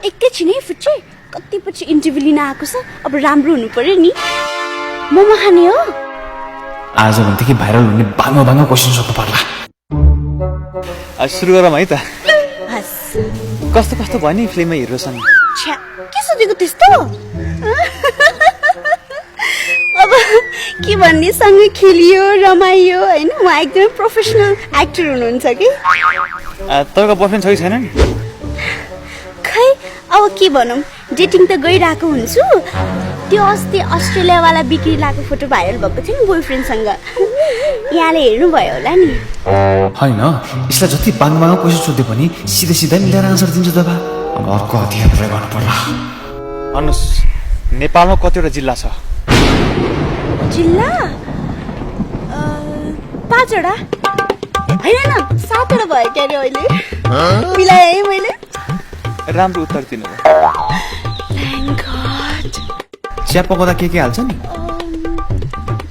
एकैछिनै फुच्चे कति पछि इन्टरभ्यू लिन आएको छ अब राम्रो हुनु पर्यो नि मोमो खाने हो आज भन्देखि भाइरल हुने बाङ्गो बाङ्गो क्वेसन सोध्नु पर्ला आज सुरु गरौँ है त हस् कस्तो कस्तो भयो नि फिल्ममा हिरोसँग छ्या के सोधेको त्यस्तो अब के भन्ने सँगै खेलियो रमाइयो होइन उहाँ एकदमै प्रोफेसनल एक्टर हुनुहुन्छ कि तपाईँको बोयफ्रेन्ड छ कि छैन नि खै अब के भनौँ डेटिङ त गइरहेको हुन्छु त्यो अस्ति अस्ट्रेलियावाला बिक्री लगाएको फोटो भाइरल भएको थियो नि बोयफ्रेन्डसँग यहाँले हेर्नुभयो होला नि होइन यसलाई जति बाङ्गो बाङ्गो क्वेसन सोध्यो पनि सिधै सिधै मिलेर आन्सर दिन्छ त बा अब अर्को हतियार प्रयोग गर्नु पर्ला भन्नुहोस् नेपालमा कतिवटा जिल्ला छ जिल्ला 5 वटा होइन 7 वटा भयो क्या अरे अहिले मिलाएँ है मैले राम्रो उत्तर दिनुभयो Thank God. चिया पकाउँदा के हाल्छ नि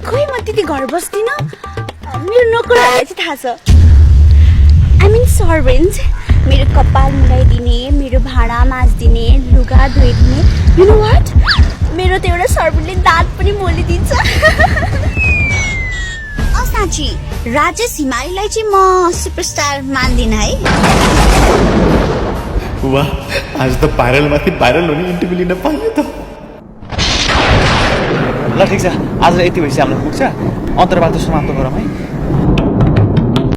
खोइ म त्यति घर बस्दिनँ मेरो नोकरहरूलाई चाहिँ थाहा छ आई मिन सर्भेन्ट मेरो कपाल मिलाइदिने मेरो भाँडा माझिदिने लुगा धोइदिने यु नो वाट मेरो त एउटा सर्भेन्टले दाँत पनि मोलिदिन्छ साँच्ची राजेश हिमालीलाई चाहिँ म सुपरस्टार मान्दिनँ है वाह आज त भाइरलमाथि भाइरल हुने इन्टरभ्यू लिन पाइयो त ल ठिक छ आज यति भएपछि हामीलाई पुग्छ अन्तर्वार्ता समाप्त गरौँ है